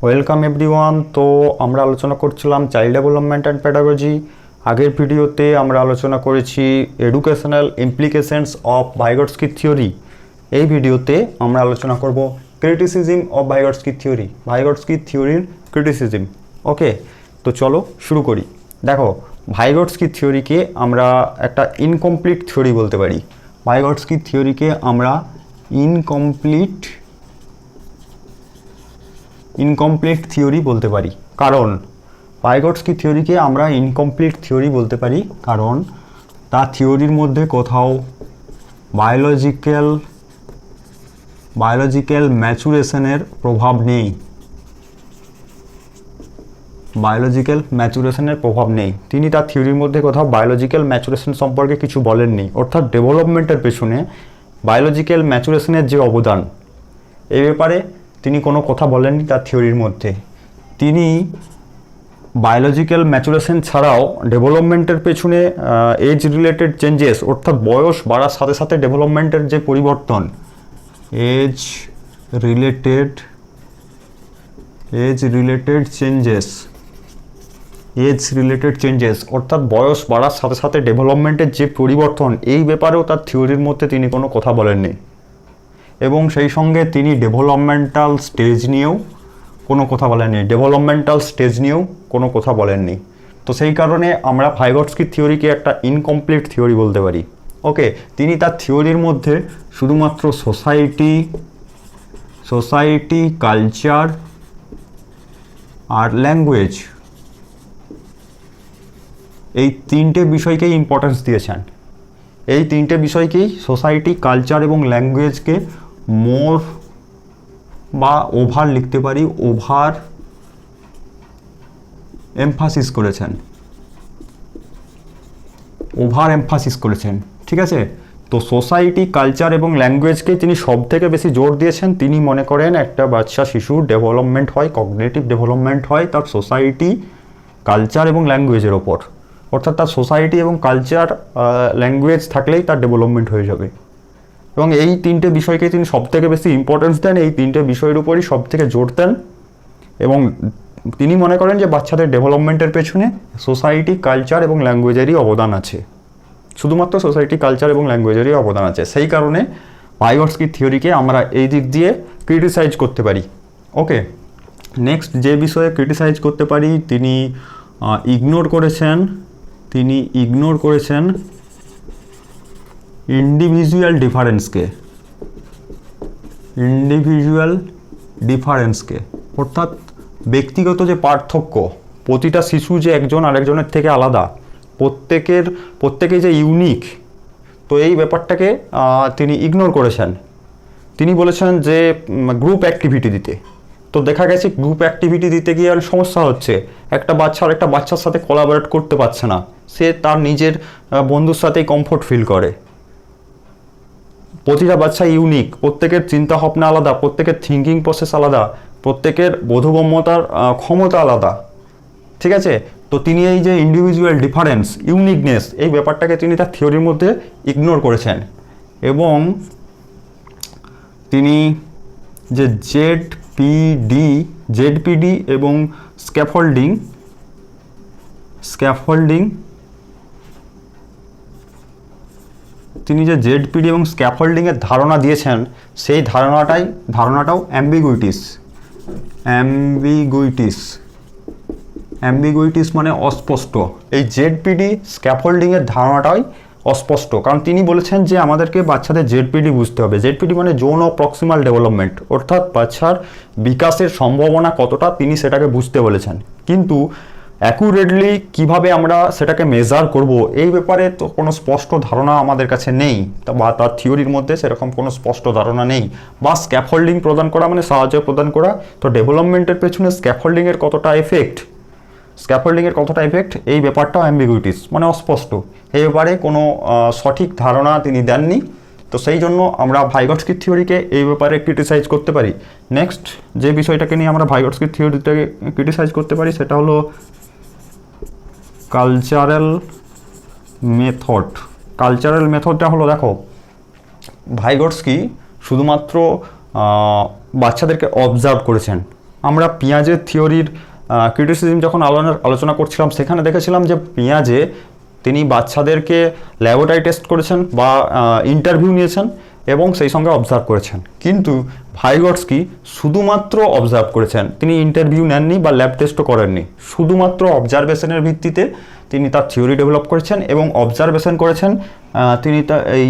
Welcome everyone. তো আমরা আলোচনা করছিলাম চাইল্ড ডেভেলপমেন্ট অ্যান্ড প্যাডাগজি। আগের ভিডিওতে আমরা আলোচনা করেছি educational implications of Vygotsky theory. এই ভিডিওতে আমরা আলোচনা করব criticism of Vygotsky theory, Vygotsky থিওরির ক্রিটিসিজম। ওকে, তো চলো শুরু করি। দেখো, ভাইগটস্কি থিওরিকে আমরা একটা ইনকমপ্লিট থিওরি বলতে পারি। ভাইগটস্কি থিওরিকে আমরা ইনকমপ্লিট থিওরি বলতে পারি। কারণ ভাইগটস্কি থিওরিকে আমরা ইনকমপ্লিট থিওরি বলতে পারি কারণ তার থিওরির মধ্যে কোথাও বায়োলজিক্যাল ম্যাচুরেশনের প্রভাব নেই। তিনি তার থিওরির মধ্যে কোথাও বায়োলজিক্যাল ম্যাচুরেশন সম্পর্কে কিছু বলেননি। অর্থাৎ ডেভেলপমেন্টের পেছনে বায়োলজিক্যাল ম্যাচুরেশনের যে অবদান, এই ব্যাপারে তিনি কোনো কথা বলেননি তার থিওরির মধ্যে। তিনি বায়োলজিক্যাল ম্যাচুরেশন ছাড়াও ডেভেলপমেন্টের পেছনে এজ রিলেটেড চেঞ্জেস, অর্থাৎ বয়স বাড়ার সাথে সাথে ডেভেলপমেন্টের যে পরিবর্তন, এজ রিলেটেড চেঞ্জেস অর্থাৎ বয়স বাড়ার সাথে সাথে ডেভেলপমেন্টের যে পরিবর্তন, এই ব্যাপারেও তার থিওরির মধ্যে তিনি কোনো কথা বলেননি। এবং সেই সঙ্গে তিনি ডেভেলপমেন্টাল স্টেজ নিয়েও কোনো কথা বলেননি। তো সেই কারণে আমরা ভাইগটস্কি থিওরিকে একটা ইনকমপ্লিট থিওরি বলতে পারি। ওকে, তিনি তার থিওরির মধ্যে শুধুমাত্র সোসাইটি, কালচার আর ল্যাঙ্গুয়েজ, এই তিনটে বিষয়কেই ইম্পর্টেন্স দিয়েছেন। এই তিনটে বিষয়কেই, সোসাইটি, কালচার এবং ল্যাঙ্গুয়েজকে মোর বা ওভার লিখতে পারি, ওভার এমফাসিস করেছেন। ঠিক আছে, তো সোসাইটি, কালচার এবং ল্যাঙ্গুয়েজকে তিনি সব থেকে বেশি জোর দিয়েছেন। তিনি মনে করেন একটা বাচ্চা শিশুর ডেভেলপমেন্ট হয়, কগনিটিভ ডেভেলপমেন্ট হয় তার সোসাইটি, কালচার এবং ল্যাঙ্গুয়েজের ওপর। অর্থাৎ তার সোসাইটি এবং কালচার, ল্যাঙ্গুয়েজ থাকলেই তার ডেভেলপমেন্ট হয়ে যাবে। এবং এই তিনটে বিষয়কে তিনি সবথেকে বেশি ইম্পর্টেন্স দেন, এই তিনটে বিষয়ের উপরই সবথেকে জোর দেন। এবং তিনি মনে করেন যে বাচ্চাদের ডেভেলপমেন্টের পেছনে সোসাইটি, কালচার এবং ল্যাঙ্গুয়েজেরই অবদান আছে, শুধুমাত্র সোসাইটি, কালচার এবং ল্যাঙ্গুয়েজেরই অবদান আছে। সেই কারণে ভাইগটস্কি থিওরিকে আমরা এই দিক দিয়ে ক্রিটিসাইজ করতে পারি। ওকে, নেক্সট যে বিষয়ে ক্রিটিসাইজ করতে পারি, তিনি ইগনোর করেছেন ইন্ডিভিজুয়াল ডিফারেন্সকে, অর্থাৎ ব্যক্তিগত যে পার্থক্য, প্রতিটা শিশু যে একজন আরেকজনের থেকে আলাদা, প্রত্যেকেই যে ইউনিক, তো এই ব্যাপারটাকে তিনি ইগনোর করেছেন। তিনি বলেছেন যে গ্রুপ অ্যাক্টিভিটি দিতে, তো দেখা গেছে গ্রুপ অ্যাক্টিভিটি দিতে গিয়ে অনেক সমস্যা হচ্ছে। একটা বাচ্চার সাথে কোলাবোরেট করতে পারছে না, সে তার নিজের বন্ধুর সাথেই কমফোর্ট ফিল করে। প্রতিটা বাচ্চা ইউনিক, প্রত্যেকের চিন্তা ভাবনা আলাদা, প্রত্যেকের থিঙ্কিং প্রসেস আলাদা, প্রত্যেকের বোধগম্যতার ক্ষমতা আলাদা। ঠিক আছে, তো তিনি এই যে ইন্ডিভিজুয়াল ডিফারেন্স, ইউনিকনেস, এই ব্যাপারটাকে তিনি তার থিওরির মধ্যে ইগনোর করেছেন। এবং তিনি যে জেডপিডি এবং স্ক্যাফোল্ডিং তিনি যে জেডপিডি এবং স্ক্যাফোল্ডিংয়ের ধারণা দিয়েছেন, সেই ধারণাটাও অ্যাম্বিগুইটিস মানে অস্পষ্ট। এই জেডপিডি স্ক্যাফোল্ডিংয়ের ধারণাটাই অস্পষ্ট, কারণ তিনি বলেছেন যে আমাদেরকে বাচ্চাদের জেডপিডি বুঝতে হবে। জেডপিডি মানে জোন অফ প্রক্সিমাল ডেভেলপমেন্ট, অর্থাৎ বাচ্চার বিকাশের সম্ভাবনা কতটা, তিনি সেটাকে বুঝতে বলেছেন। কিন্তু অ্যাকুরেটলি কিভাবে আমরা সেটাকে মেজার করব, এই ব্যাপারে তো কোনো স্পষ্ট ধারণা আমাদের কাছে নেই, বা তার থিওরির মধ্যে সেরকম কোনো স্পষ্ট ধারণা নেই। বা স্ক্যাফোল্ডিং প্রদান করা মানে সাহায্য প্রদান করা, তো ডেভেলপমেন্টের পেছনে স্ক্যাফোল্ডিংয়ের কতটা এফেক্ট, এই ব্যাপারটাও অ্যাম্বিগুইটিস মানে অস্পষ্ট। এই ব্যাপারে কোনো সঠিক ধারণা তিনি দেননি। তো সেই জন্য আমরা ভাইগটস্কি থিওরিকে এই ব্যাপারে ক্রিটিসাইজ করতে পারি। নেক্সট যে বিষয়টাকে নিয়ে আমরা ভাইগটস্কি থিওরিটাকে ক্রিটিসাইজ করতে পারি, সেটা হলো কালচারাল মেথডটা হলো, দেখো, ভাইগটস্কি শুধুমাত্র বাচ্চাদেরকে অবজার্ভ করেছেন, আমরা পিঁয়াজের থিওরির ক্রিটিসিজম যখন আলোচনা করছিলাম, সেখানে দেখেছিলাম যে পিঁয়াজে তিনি বাচ্চাদেরকে ল্যাবরেটরি টেস্ট করেছেন বা ইন্টারভিউ নিয়েছেন এবং সেই সঙ্গে অবজার্ভ করেছেন, কিন্তু ভাইগটস্কি শুধুমাত্র অবজার্ভ করেছেন, তিনি ইন্টারভিউ নেননি বা ল্যাব টেস্টও করেননি। শুধুমাত্র অবজারভেশনের ভিত্তিতে তিনি তার থিওরি ডেভেলপ করেছেন এবং অবজারভেশন করেছেন তিনি এই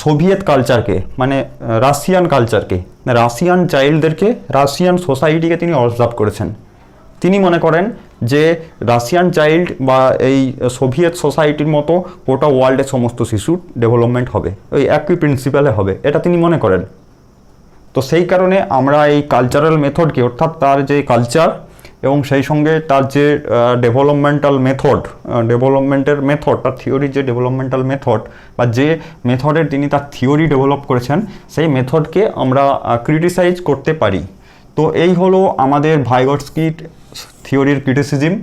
সোভিয়েত কালচারকে, মানে রাশিয়ান কালচারকে, রাশিয়ান চাইল্ডদেরকে, রাশিয়ান সোসাইটিকে তিনি অবজার্ভ করেছেন। তিনি মনে করেন যে রাশিয়ান চাইল্ড বা এই সোভিয়েত সোসাইটির মতো গোটা ওয়ার্ল্ডের সমস্ত শিশুর ডেভেলপমেন্ট হবে, ওই একই প্রিন্সিপালে হবে, এটা তিনি মনে করেন। তো সেই কারণে আমরা এই কালচারাল মেথডকে, অর্থাৎ তার যে কালচার এবং সেই সঙ্গে তার যে ডেভেলপমেন্টাল মেথড, ডেভেলপমেন্টের মেথড, তার থিওরির যে ডেভেলপমেন্টাল মেথড বা যে মেথডের তিনি তার থিওরি ডেভেলপ করেছেন, সেই মেথডকে আমরা ক্রিটিসাইজ করতে পারি। তো এই হলো আমাদের ভাইগটস্কির থিওরির ক্রিটিসিজম।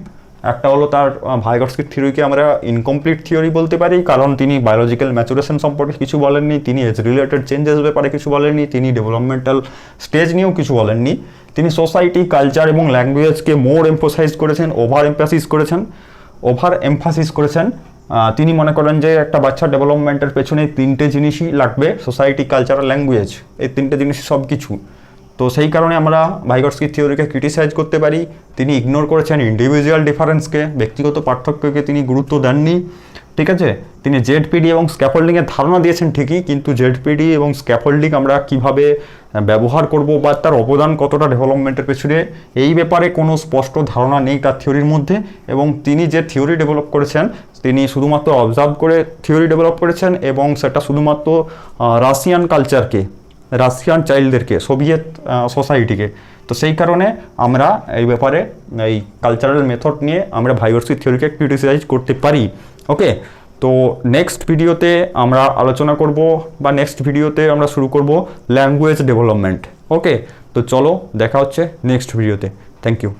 একটা হলো তার ভাইগটস্কির থিওরিকে আমরা ইনকমপ্লিট থিওরি বলতে পারি, কারণ তিনি বায়োলজিক্যাল ম্যাচুরেশন সম্পর্কে কিছু বলেননি, তিনি এজ রিলেটেড চেঞ্জেস ব্যাপারে কিছু বলেননি, তিনি ডেভেলপমেন্টাল স্টেজ নিয়েও কিছু বলেননি। তিনি সোসাইটি, কালচার এবং ল্যাঙ্গুয়েজকে মোর এমফোসাইজ করেছেন, ওভার এমফাসিস করেছেন। তিনি মনে করেন যে একটা বাচ্চার ডেভেলপমেন্টের পেছনে তিনটে জিনিসই লাগবে, সোসাইটি, কালচার আর ল্যাঙ্গুয়েজ, এই তিনটে জিনিসই সব কিছু। তো সেই কারণে আমরা ভাইগটস্কির থিওরিকে ক্রিটিসাইজ করতে পারি। তিনি ইগনোর করেছেন ইন্ডিভিজুয়াল ডিফারেন্সকে, ব্যক্তিগত পার্থক্যকে তিনি গুরুত্ব দেননি, ঠিক আছে। তিনি জেডপিডি এবং স্ক্যাফোল্ডিংয়ের ধারণা দিয়েছেন ঠিকই, কিন্তু জেডপিডি এবং স্ক্যাফোল্ডিং আমরা কিভাবে ব্যবহার করব বা তার অবদান কতটা ডেভেলপমেন্টের পেছনে, এই ব্যাপারে কোনো স্পষ্ট ধারণা নেই তার থিওরির মধ্যে। এবং তিনি যে থিওরি ডেভেলপ করেছেন, তিনি শুধুমাত্র অবজার্ভ করে থিওরি ডেভেলপ করেছেন এবং সেটা শুধুমাত্র রাশিয়ান কালচারকে, রাশিয়ান চাইল্ডদেরকে, সোভিয়েত সোসাইটিকে। তো সেই কারণে আমরা এই ব্যাপারে এই কালচারাল মেথড নিয়ে আমরা ভাইগটস্কির থিওরিকে ক্রিটিসাইজ করতে পারি। ওকে, তো নেক্সট ভিডিওতে আমরা আলোচনা করব বা নেক্সট ভিডিওতে আমরা শুরু করব ল্যাঙ্গুয়েজ ডেভেলপমেন্ট। ওকে, তো চলো দেখা হচ্ছে নেক্সট ভিডিওতে। Thank you.